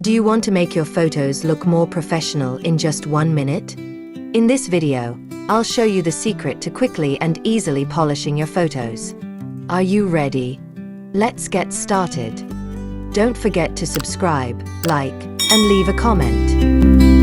Do you want to make your photos look more professional in just 1 minute? In this video, I'll show you the secret to quickly and easily polishing your photos. Are you ready? Let's get started. Don't forget to subscribe, like, and leave a comment.